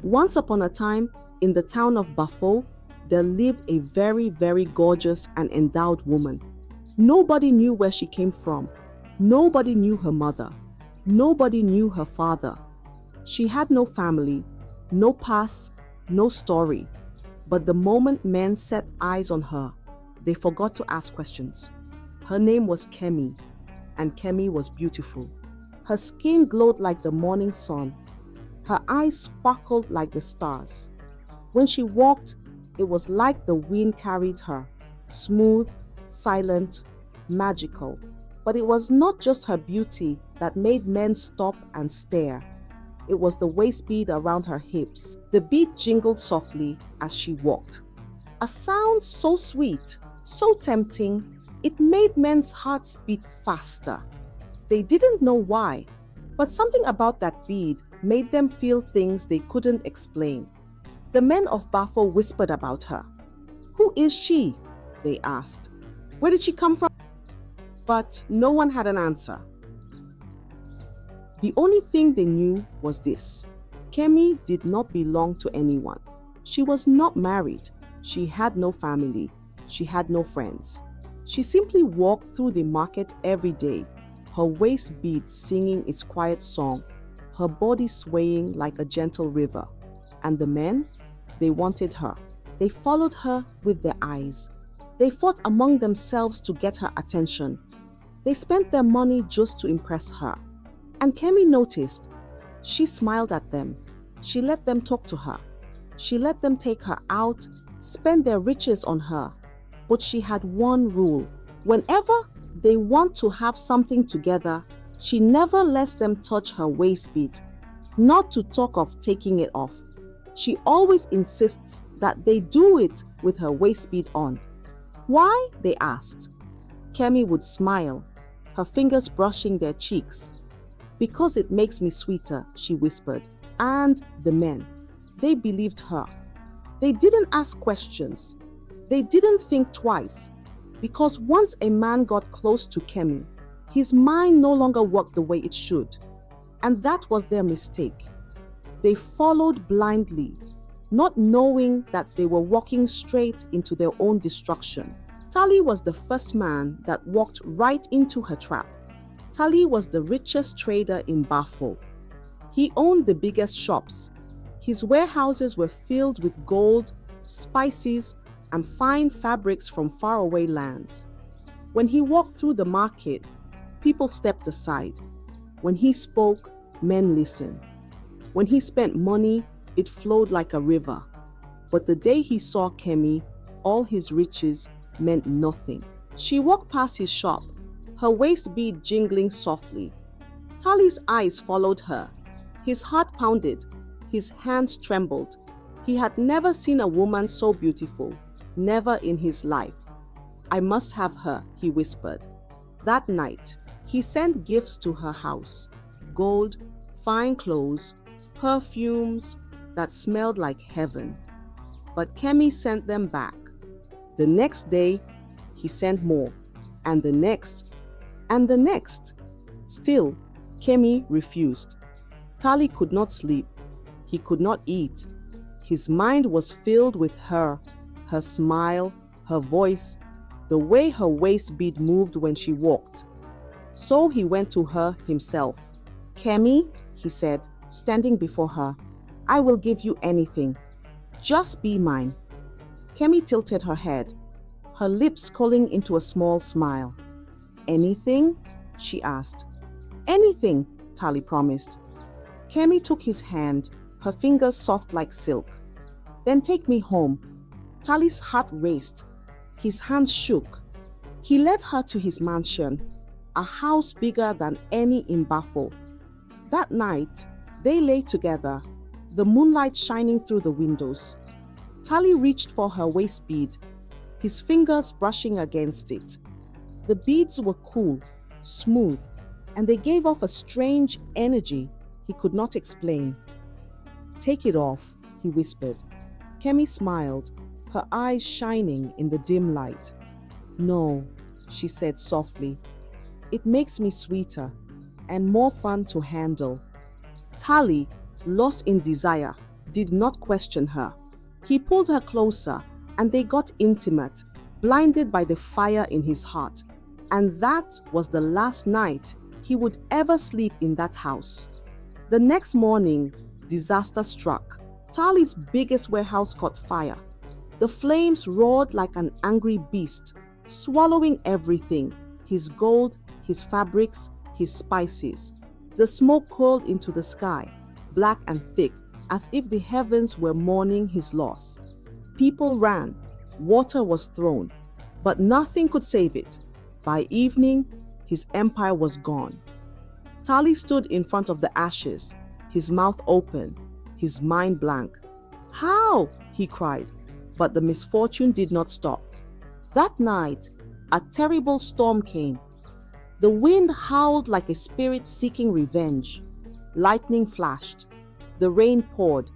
Once upon a time, in the town of Bafo, there lived a very, very gorgeous and endowed woman. Nobody knew where she came from. Nobody knew her mother. Nobody knew her father. She had no family, no past, no story. But the moment men set eyes on her, they forgot to ask questions. Her name was Kemi, and Kemi was beautiful. Her skin glowed like the morning sun. Her eyes sparkled like the stars. When she walked, it was like the wind carried her, smooth, silent, magical. But it was not just her beauty that made men stop and stare. It was the waist bead around her hips. The bead jingled softly as she walked. A sound so sweet, so tempting, it made men's hearts beat faster. They didn't know why, but something about that bead made them feel things they couldn't explain. The men of Bafo whispered about her. "Who is she?" they asked. "Where did she come from?" But no one had an answer. The only thing they knew was this: Kemi did not belong to anyone. She was not married. She had no family. She had no friends. She simply walked through the market every day, her waist bead singing its quiet song, her body swaying like a gentle river. And the men, they wanted her. They followed her with their eyes. They fought among themselves to get her attention. They spent their money just to impress her. And Kemi noticed. She smiled at them. She let them talk to her. She let them take her out, spend their riches on her. But she had one rule. Whenever they want to have something together, she never lets them touch her waist bead, not to talk of taking it off. She always insists that they do it with her waist bead on. "Why?" they asked. Kemi would smile, her fingers brushing their cheeks. "Because it makes me sweeter," she whispered. And the men, they believed her. They didn't ask questions. They didn't think twice. Because once a man got close to Kemi, his mind no longer worked the way it should. And that was their mistake. They followed blindly, not knowing that they were walking straight into their own destruction. Tali was the first man that walked right into her trap. Tali was the richest trader in Bafo. He owned the biggest shops. His warehouses were filled with gold, spices, and fine fabrics from faraway lands. When he walked through the market, people stepped aside. When he spoke, men listened. When he spent money, it flowed like a river. But the day he saw Kemi, all his riches meant nothing. She walked past his shop, her waist bead jingling softly. Tali's eyes followed her. His heart pounded. His hands trembled. He had never seen a woman so beautiful. Never in his life. "I must have her," he whispered. That night, he sent gifts to her house. Gold, fine clothes, perfumes that smelled like heaven. But Kemi sent them back. The next day, he sent more. And the next. And the next. Still, Kemi refused. Tali could not sleep. He could not eat. His mind was filled with her smile, her voice, the way her waist bead moved when she walked. So he went to her himself. "Kemi," he said, standing before her, "I will give you anything. Just be mine." Kemi tilted her head, her lips curling into a small smile. "Anything?" she asked. "Anything," Tali promised. Kemi took his hand, her fingers soft like silk. "Then take me home." Tali's heart raced. His hands shook. He led her to his mansion, a house bigger than any in Bafo. That night, they lay together, the moonlight shining through the windows. Tali reached for her waist bead, his fingers brushing against it. The beads were cool, smooth, and they gave off a strange energy he could not explain. "Take it off," he whispered. Kemi smiled, her eyes shining in the dim light. "No," she said softly. "It makes me sweeter and more fun to handle." Tali, lost in desire, did not question her. He pulled her closer and they got intimate, blinded by the fire in his heart. And that was the last night he would ever sleep in that house. The next morning, disaster struck. Tali's biggest warehouse caught fire. The flames roared like an angry beast, swallowing everything: his gold, his fabrics, his spices. The smoke curled into the sky, black and thick, as if the heavens were mourning his loss. People ran, water was thrown, but nothing could save it. By evening, his empire was gone. Tali stood in front of the ashes, his mouth open, his mind blank. "How?" he cried, but the misfortune did not stop. That night, a terrible storm came. The wind howled like a spirit seeking revenge. Lightning flashed. The rain poured.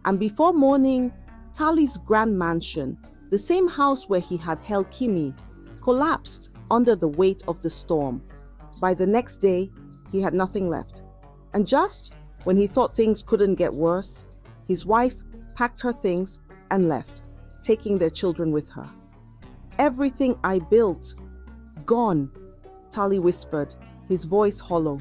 And before morning, Tali's grand mansion, the same house where he had held Kimi, collapsed under the weight of the storm. By the next day, he had nothing left. And just when he thought things couldn't get worse, his wife packed her things and left, taking their children with her. "Everything I built, gone," Tali whispered, his voice hollow.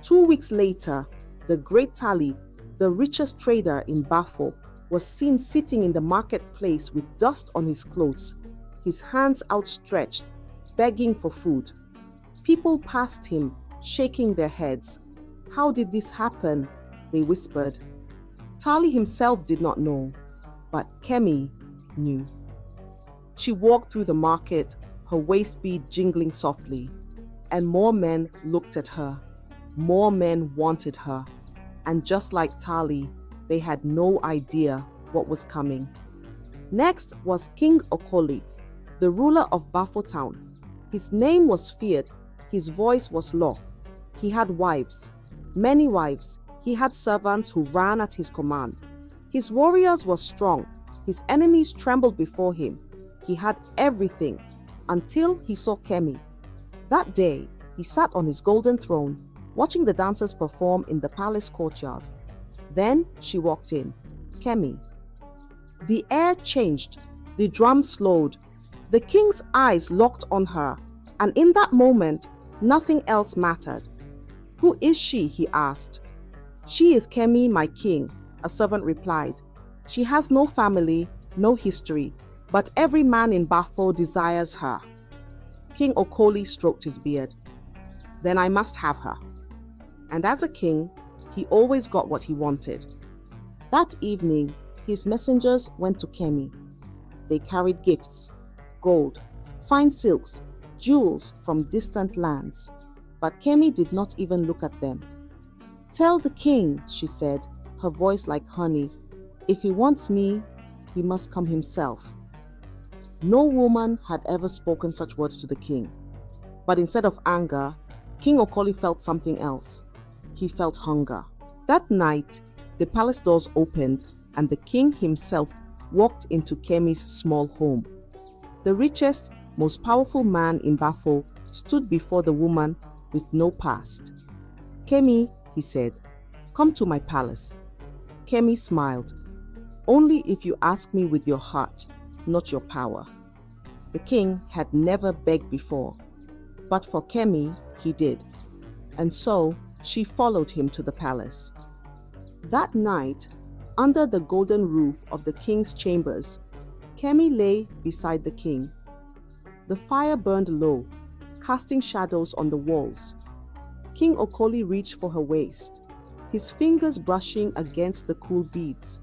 2 weeks later, the great Tali, the richest trader in Bafo, was seen sitting in the marketplace with dust on his clothes, his hands outstretched, begging for food. People passed him, shaking their heads. "How did this happen?" they whispered. Tali himself did not know, but Kemi knew. She walked through the market, her waist bead jingling softly, and more men looked at her. More men wanted her. And just like Tali, they had no idea what was coming. Next was King Okoli, the ruler of Bafo town. His name was feared, his voice was law. He had wives, many wives. He had servants who ran at his command. His warriors were strong, his enemies trembled before him. He had everything until he saw Kemi. That day, he sat on his golden throne, watching the dancers perform in the palace courtyard. Then she walked in, Kemi. The air changed, the drums slowed. The king's eyes locked on her, and in that moment, nothing else mattered. "Who is she?" he asked. "She is Kemi, my king," a servant replied. "She has no family, no history, but every man in Bafo desires her." King Okoli stroked his beard. "Then I must have her." And as a king, he always got what he wanted. That evening, his messengers went to Kemi. They carried gifts, gold, fine silks, jewels from distant lands. But Kemi did not even look at them. "Tell the king," she said, her voice like honey, "if he wants me, he must come himself." No woman had ever spoken such words to the king. But instead of anger, King Okoli felt something else. He felt hunger. That night, the palace doors opened and the king himself walked into Kemi's small home. The richest, most powerful man in Bafo stood before the woman with no past. "Kemi," he said, "come to my palace." Kemi smiled. "Only if you ask me with your heart, not your power." The king had never begged before, but for Kemi, he did. And so, she followed him to the palace. That night, under the golden roof of the king's chambers, Kemi lay beside the king. The fire burned low, casting shadows on the walls. King Okoli reached for her waist, his fingers brushing against the cool beads.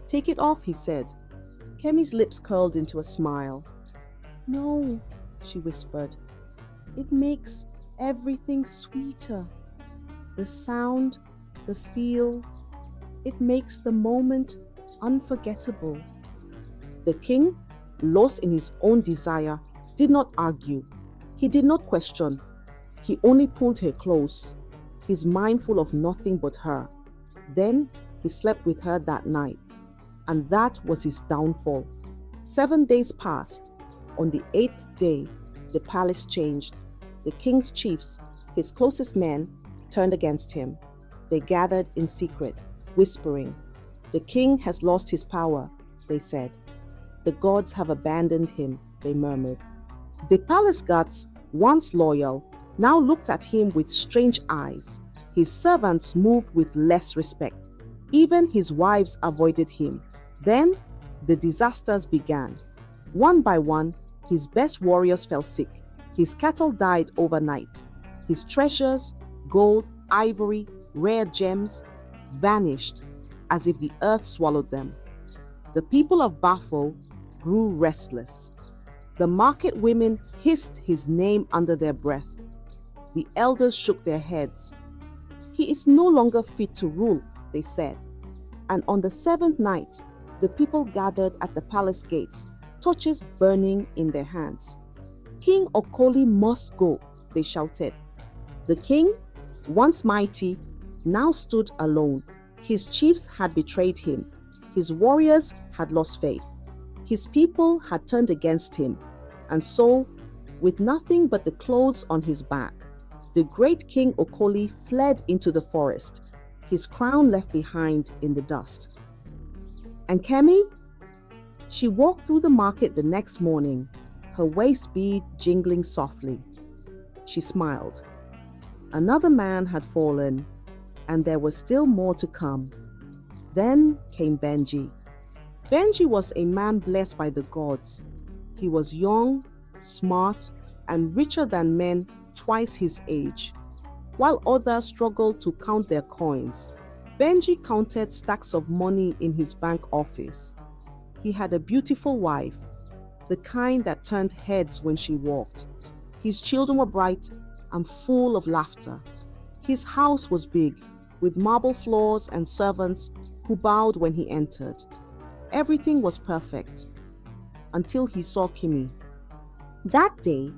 "Take it off," he said. Kemi's lips curled into a smile. "No," she whispered. "It makes everything sweeter. The sound, the feel, it makes the moment unforgettable." The king, lost in his own desire, did not argue. He did not question. He only pulled her close, his mind full of nothing but her. Then he slept with her that night, and that was his downfall. 7 days passed. On the 8th day, the palace changed. The king's chiefs, his closest men, turned against him. They gathered in secret, whispering. The king has lost his power, they said. The gods have abandoned him, they murmured. The palace guards, once loyal, now looked at him with strange eyes. His servants moved with less respect. Even his wives avoided him. Then the disasters began. One by one, his best warriors fell sick. His cattle died overnight. His treasures, gold, ivory, rare gems, vanished as if the earth swallowed them. The people of Bafo grew restless. The market women hissed his name under their breath. The elders shook their heads. He is no longer fit to rule, they said. And on the seventh night, the people gathered at the palace gates, torches burning in their hands. King Okoli must go, they shouted. The king, once mighty, now stood alone. His chiefs had betrayed him. His warriors had lost faith. His people had turned against him. And so, with nothing but the clothes on his back, the great King Okoli fled into the forest, his crown left behind in the dust. And Kemi? She walked through the market the next morning, her waist bead jingling softly. She smiled. Another man had fallen, and there was still more to come. Then came Benji. Benji was a man blessed by the gods. He was young, smart, and richer than men twice his age. While others struggled to count their coins, Benji counted stacks of money in his bank office. He had a beautiful wife, the kind that turned heads when she walked. His children were bright and full of laughter. His house was big, with marble floors and servants who bowed when he entered. Everything was perfect, until he saw Kimi. That day,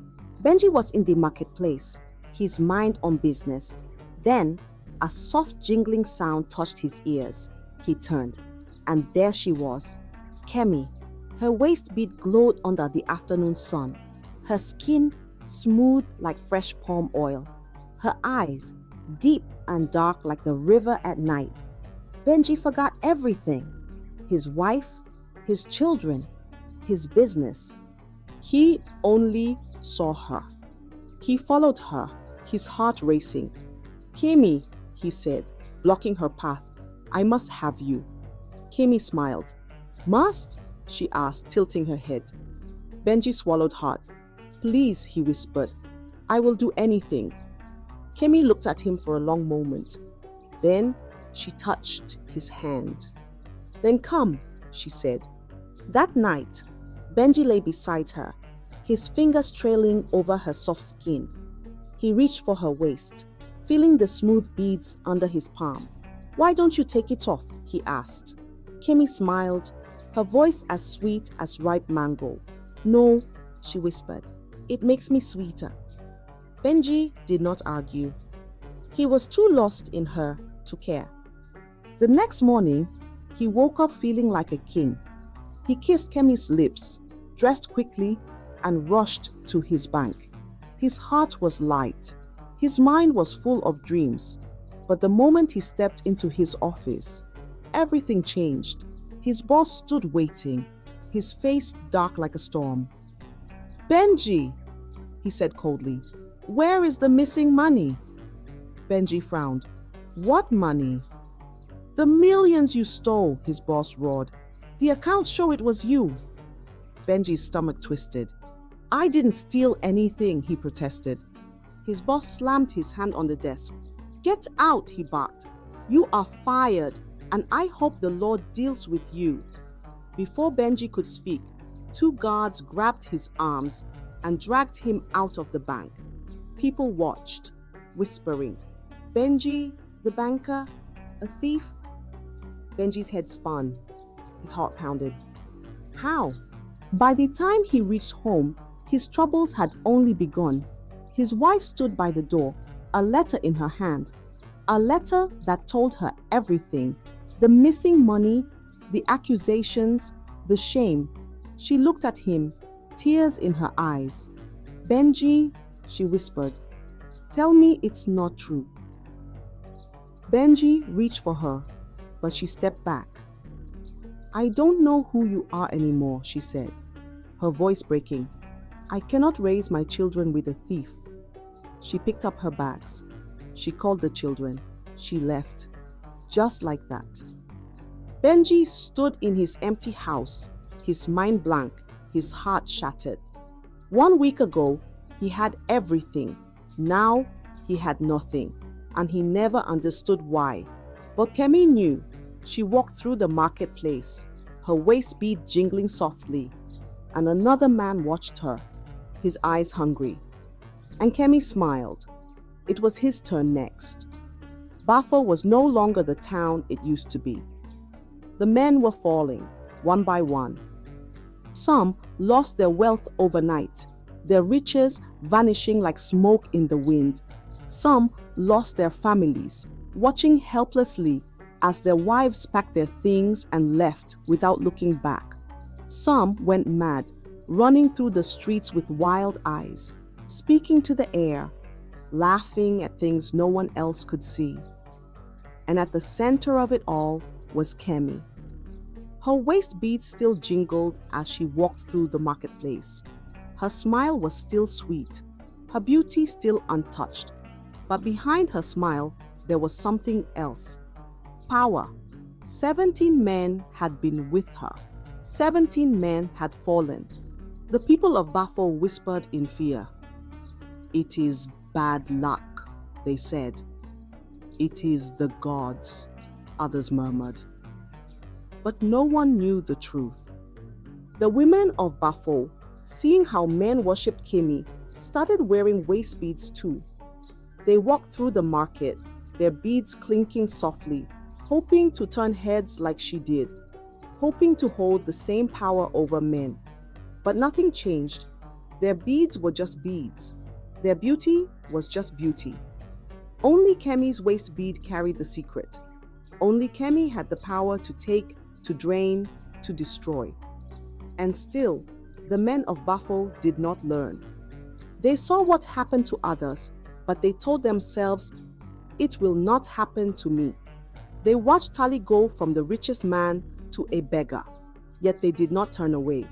Benji was in the marketplace, his mind on business. Then, a soft jingling sound touched his ears. He turned, and there she was, Kemi. Her waist bead glowed under the afternoon sun, her skin smooth like fresh palm oil, her eyes deep and dark like the river at night. Benji forgot everything: his wife, his children, his business. He only saw her. He followed her, his heart racing. Kimi, he said, blocking her path, I must have you. Kimi smiled. Must? She asked, tilting her head. Benji swallowed hard. Please, he whispered. I will do anything. Kimi looked at him for a long moment. Then she touched his hand. Then come, she said. That night, Benji lay beside her, his fingers trailing over her soft skin. He reached for her waist, feeling the smooth beads under his palm. Why don't you take it off? He asked. Kimi smiled, her voice as sweet as ripe mango. No, she whispered. It makes me sweeter. Benji did not argue. He was too lost in her to care. The next morning, he woke up feeling like a king. He kissed Kemi's lips, dressed quickly, and rushed to his bank. His heart was light. His mind was full of dreams. But the moment he stepped into his office, everything changed. His boss stood waiting, his face dark like a storm. Benji, he said coldly, where is the missing money? Benji frowned. What money? The millions you stole, his boss roared. The accounts show it was you. Benji's stomach twisted. I didn't steal anything, he protested. His boss slammed his hand on the desk. Get out, he barked. You are fired, and I hope the Lord deals with you. Before Benji could speak, two guards grabbed his arms and dragged him out of the bank. People watched, whispering, Benji, the banker, a thief? Benji's head spun. His heart pounded. How? By the time he reached home, his troubles had only begun. His wife stood by the door, a letter in her hand. A letter that told her everything. The missing money, the accusations, the shame. She looked at him, tears in her eyes. Benji, she whispered, tell me it's not true. Benji reached for her, but she stepped back. I don't know who you are anymore, she said, her voice breaking. I cannot raise my children with a thief. She picked up her bags. She called the children. She left. Just like that. Benji stood in his empty house, his mind blank, his heart shattered. 1 week ago, he had everything. Now, he had nothing, and he never understood why. But Kemi knew. She walked through the marketplace, her waist bead jingling softly, and another man watched her, his eyes hungry. And Kemi smiled. It was his turn next. Bafo was no longer the town it used to be. The men were falling, one by one. Some lost their wealth overnight, their riches vanishing like smoke in the wind. Some lost their families, watching helplessly as their wives packed their things and left without looking back. Some went mad, running through the streets with wild eyes, speaking to the air, laughing at things no one else could see. And at the center of it all was Kemi. Her waist beads still jingled as she walked through the marketplace. Her smile was still sweet, her beauty still untouched. But behind her smile, there was something else. Power. 17 men had been with her. 17 men had fallen. The people of Bafo whispered in fear. It is bad luck, they said. It is the gods, others murmured. But no one knew the truth. The women of Bafo, seeing how men worshipped Kemi, started wearing waist beads too. They walked through the market, their beads clinking softly, hoping to turn heads like she did, hoping to hold the same power over men. But nothing changed. Their beads were just beads. Their beauty was just beauty. Only Kemi's waist bead carried the secret. Only Kemi had the power to take, to drain, to destroy. And still, the men of Bafo did not learn. They saw what happened to others, but they told themselves, it will not happen to me. They watched Tali go from the richest man to a beggar, yet they did not turn away.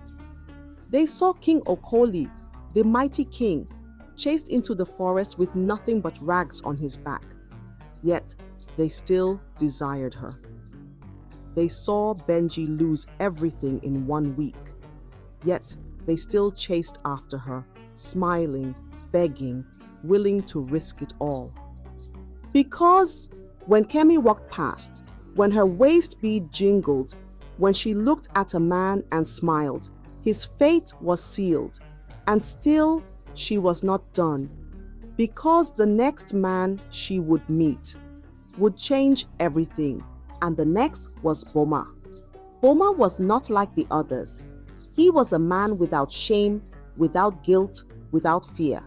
They saw King Okoli, the mighty king, chased into the forest with nothing but rags on his back, yet they still desired her. They saw Benji lose everything in 1 week, yet they still chased after her, smiling, begging, willing to risk it all. Because when Kemi walked past, when her waist bead jingled, when she looked at a man and smiled, his fate was sealed. And still, she was not done. Because the next man she would meet would change everything. And the next was Boma. Boma was not like the others. He was a man without shame, without guilt, without fear.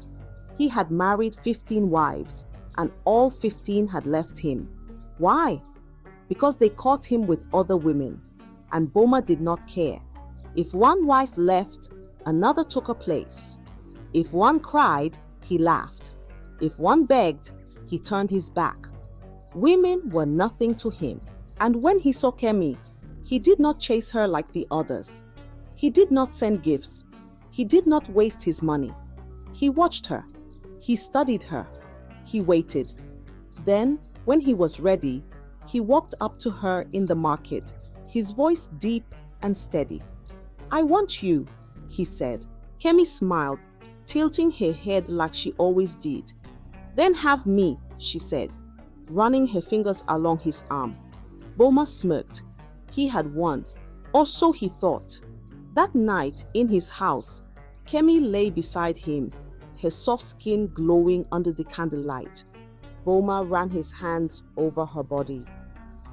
He had married 15 wives, and all 15 had left him. Why? Because they caught him with other women, and Boma did not care. If one wife left, another took her place. If one cried, he laughed. If one begged, he turned his back. Women were nothing to him. And when he saw Kemi, he did not chase her like the others. He did not send gifts. He did not waste his money. He watched her. He studied her. He waited. Then, when he was ready, he walked up to her in the market, his voice deep and steady. I want you, he said. Kemi smiled, tilting her head like she always did. Then have me, she said, running her fingers along his arm. Boma smirked. He had won, or so he thought. That night, in his house, Kemi lay beside him, her soft skin glowing under the candlelight. Boma ran his hands over her body.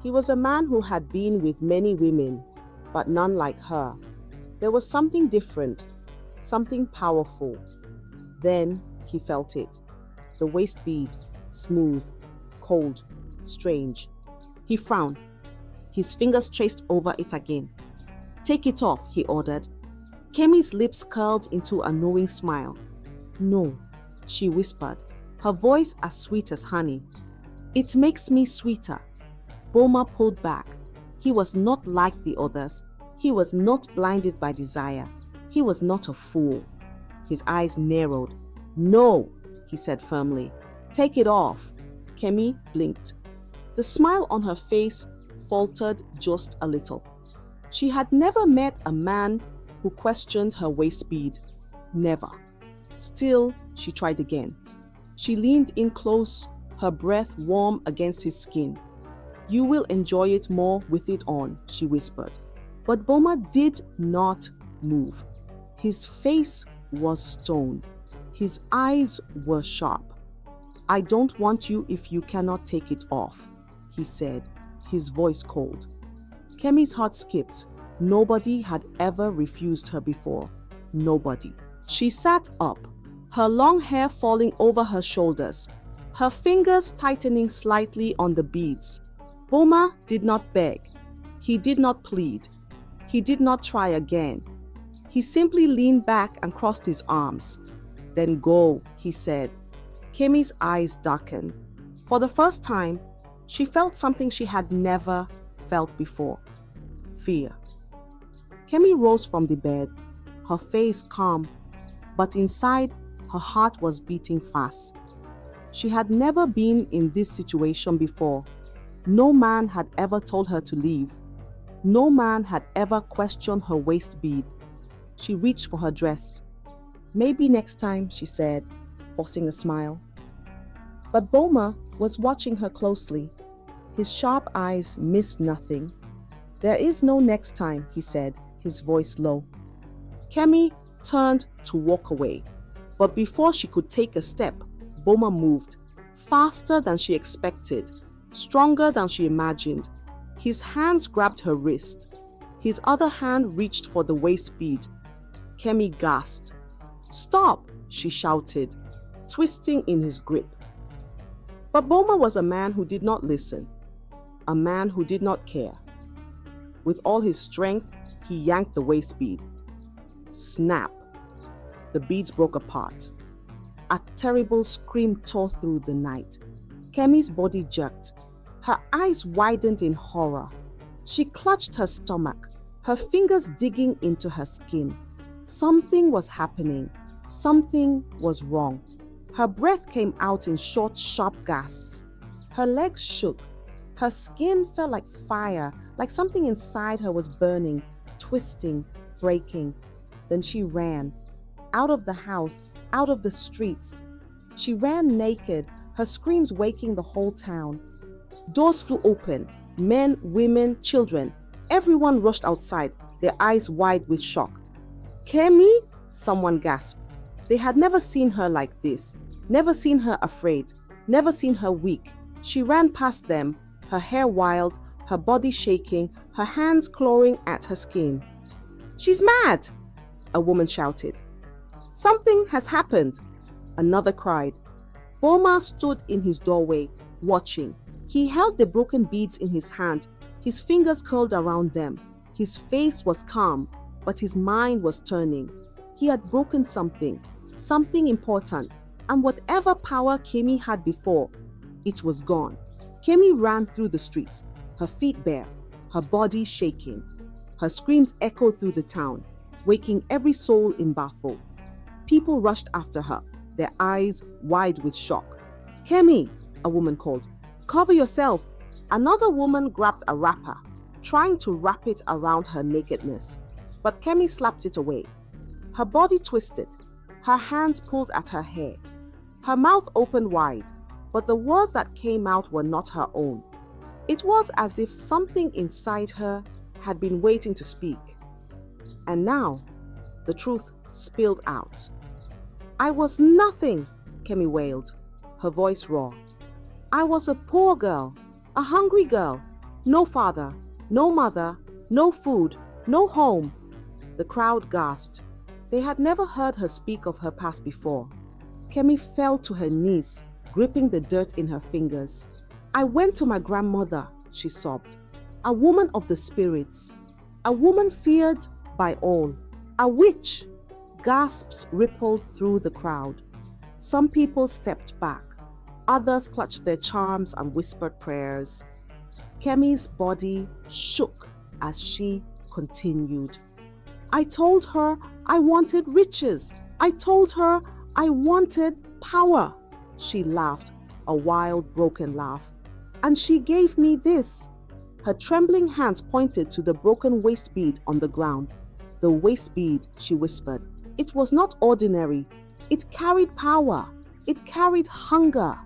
He was a man who had been with many women, but none like her. There was something different, something powerful. Then he felt it. The waist bead, smooth, cold, strange. He frowned. His fingers traced over it again. Take it off, he ordered. Kemi's lips curled into a knowing smile. No, she whispered, her voice as sweet as honey. It makes me sweeter. Boma pulled back. He was not like the others. He was not blinded by desire. He was not a fool. His eyes narrowed. "No," he said firmly. "Take it off." Kemi blinked. The smile on her face faltered just a little. She had never met a man who questioned her waist speed. Never. Still, she tried again. She leaned in close, her breath warm against his skin. "You will enjoy it more with it on," she whispered. But Boma did not move. His face was stone. His eyes were sharp. "I don't want you if you cannot take it off," he said, his voice cold. Kemi's heart skipped. Nobody had ever refused her before. Nobody. She sat up, her long hair falling over her shoulders, her fingers tightening slightly on the beads. Boma did not beg. He did not plead. He did not try again. He simply leaned back and crossed his arms. "Then go," he said. Kemi's eyes darkened. For the first time, she felt something she had never felt before. Fear. Kemi rose from the bed, her face calm, but inside, her heart was beating fast. She had never been in this situation before. No man had ever told her to leave. No man had ever questioned her waist bead. She reached for her dress. "Maybe next time," she said, forcing a smile. But Boma was watching her closely. His sharp eyes missed nothing. "There is no next time," he said, his voice low. Kemi turned to walk away, but before she could take a step, Boma moved, faster than she expected, stronger than she imagined. His hands grabbed her wrist. His other hand reached for the waist bead. Kemi gasped. "Stop!" she shouted, twisting in his grip. But Boma was a man who did not listen, a man who did not care. With all his strength, he yanked the waist bead. Snap! The beads broke apart. A terrible scream tore through the night. Kemi's body jerked. Her eyes widened in horror. She clutched her stomach, her fingers digging into her skin. Something was happening. Something was wrong. Her breath came out in short, sharp gasps. Her legs shook. Her skin felt like fire, like something inside her was burning, twisting, breaking. Then she ran. Out of the house, out of the streets. She ran naked, her screams waking the whole town. Doors flew open. Men, women, children. Everyone rushed outside, their eyes wide with shock. "Kemi?" someone gasped. They had never seen her like this. Never seen her afraid. Never seen her weak. She ran past them, her hair wild, her body shaking, her hands clawing at her skin. "She's mad!" a woman shouted. "Something has happened!" another cried. Boma stood in his doorway, watching. He held the broken beads in his hand, his fingers curled around them. His face was calm, but his mind was turning. He had broken something, something important, and whatever power Kemi had before, it was gone. Kemi ran through the streets, her feet bare, her body shaking. Her screams echoed through the town, waking every soul in Bafo. People rushed after her, their eyes wide with shock. "Kemi," a woman called, "cover yourself." Another woman grabbed a wrapper, trying to wrap it around her nakedness, but Kemi slapped it away. Her body twisted, her hands pulled at her hair. Her mouth opened wide, but the words that came out were not her own. It was as if something inside her had been waiting to speak. And now, the truth spilled out. "I was nothing," Kemi wailed, her voice raw. "I was a poor girl, a hungry girl. No father, no mother, no food, no home." The crowd gasped. They had never heard her speak of her past before. Kemi fell to her knees, gripping the dirt in her fingers. "I went to my grandmother," she sobbed. "A woman of the spirits. A woman feared by all. A witch." Gasps rippled through the crowd. Some people stepped back. Others clutched their charms and whispered prayers. Kemi's body shook as she continued. I told her I wanted riches. I told her I wanted power. She laughed, a wild, broken laugh. And she gave me this. Her trembling hands pointed to the broken waist bead on the ground. The waist bead, she whispered. It was not ordinary. It carried power. It carried hunger.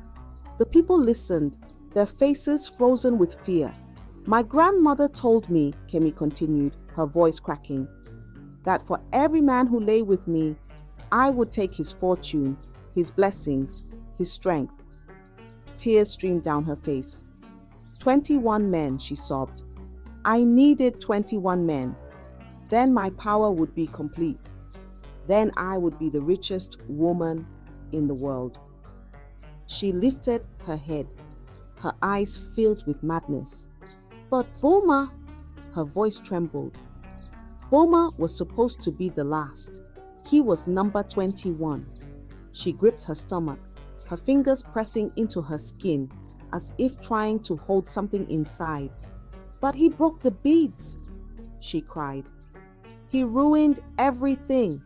The people listened, their faces frozen with fear. My grandmother told me, Kemi continued, her voice cracking, that for every man who lay with me, I would take his fortune, his blessings, his strength. Tears streamed down her face. 21 men, she sobbed. I needed 21 men. Then my power would be complete. Then I would be the richest woman in the world. She lifted her head, her eyes filled with madness. But Boma, her voice trembled. Boma was supposed to be the last. He was number 21. She gripped her stomach, her fingers pressing into her skin as if trying to hold something inside. But he broke the beads, she cried. He ruined everything.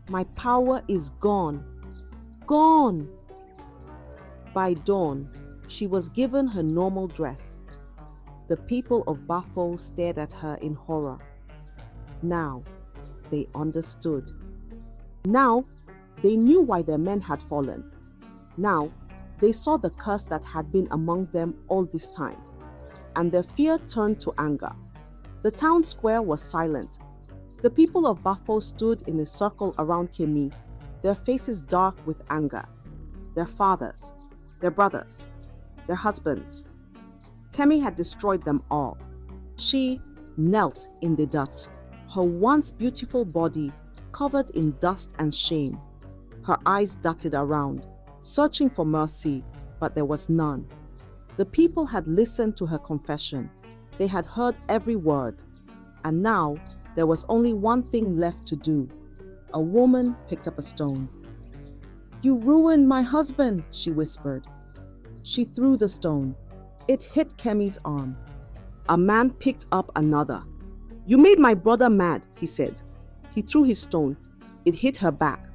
My power is gone. Gone. By dawn, she was given her normal dress. The people of Bafo stared at her in horror. Now, they understood. Now, they knew why their men had fallen. Now, they saw the curse that had been among them all this time, and their fear turned to anger. The town square was silent. The people of Bafo stood in a circle around Kemi, their faces dark with anger. Their fathers, their brothers, their husbands. Kemi had destroyed them all. She knelt in the dirt, her once beautiful body covered in dust and shame. Her eyes darted around, searching for mercy, but there was none. The people had listened to her confession. They had heard every word. And now, there was only one thing left to do. A woman picked up a stone. You ruined my husband, she whispered. She threw the stone. It hit Kemi's arm. A man picked up another. You made my brother mad, he said. He threw his stone. It hit her back.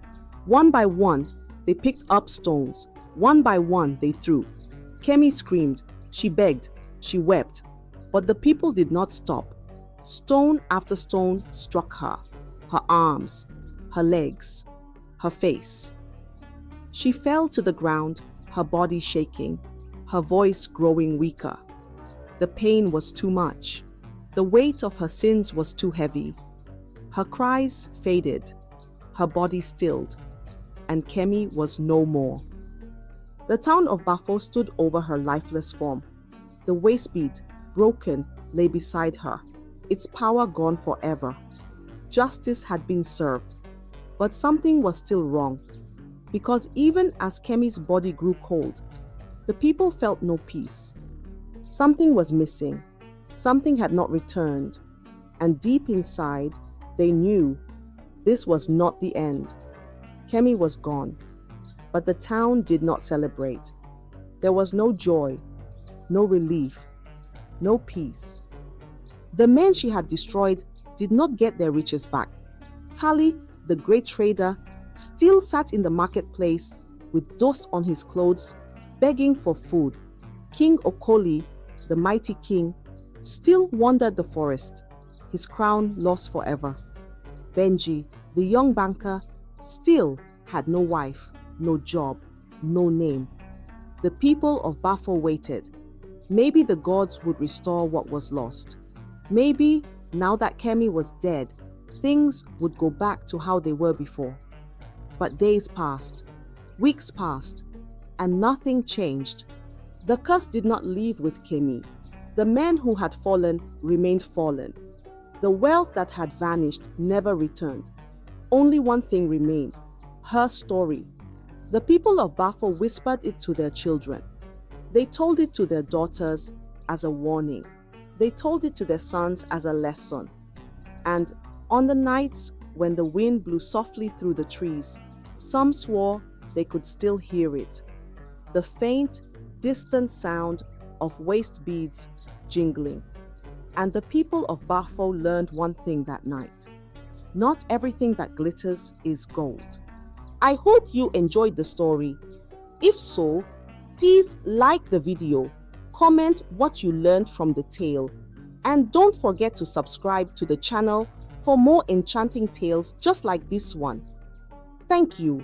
One by one, they picked up stones. One by one, they threw. Kemi screamed. She begged. She wept. But the people did not stop. Stone after stone struck her. Her arms, her legs, her face. She fell to the ground, her body shaking, her voice growing weaker. The pain was too much. The weight of her sins was too heavy. Her cries faded, her body stilled, and Kemi was no more. The town of Bafo stood over her lifeless form. The waist bead, broken, lay beside her, its power gone forever. Justice had been served, but something was still wrong. Because even as Kemi's body grew cold, the people felt no peace. Something was missing. Something had not returned. And deep inside, they knew this was not the end. Kemi was gone. But the town did not celebrate. There was no joy, no relief, no peace. The men she had destroyed did not get their riches back. Tali, the great trader, still sat in the marketplace with dust on his clothes, begging for food. King Okoli, the mighty king, still wandered the forest, his crown lost forever. Benji, the young banker, still had no wife, no job, no name. The people of Bafo waited. Maybe the gods would restore what was lost. Maybe, now that Kemi was dead, things would go back to how they were before. But days passed, weeks passed, and nothing changed. The curse did not leave with Kemi. The men who had fallen remained fallen. The wealth that had vanished never returned. Only one thing remained, her story. The people of Bafo whispered it to their children. They told it to their daughters as a warning. They told it to their sons as a lesson. And on the nights when the wind blew softly through the trees, some swore they could still hear it. The faint, distant sound of waist beads jingling. And the people of Bafo learned one thing that night. Not everything that glitters is gold. I hope you enjoyed the story. If so, please like the video, comment what you learned from the tale, and don't forget to subscribe to the channel for more enchanting tales just like this one. Thank you.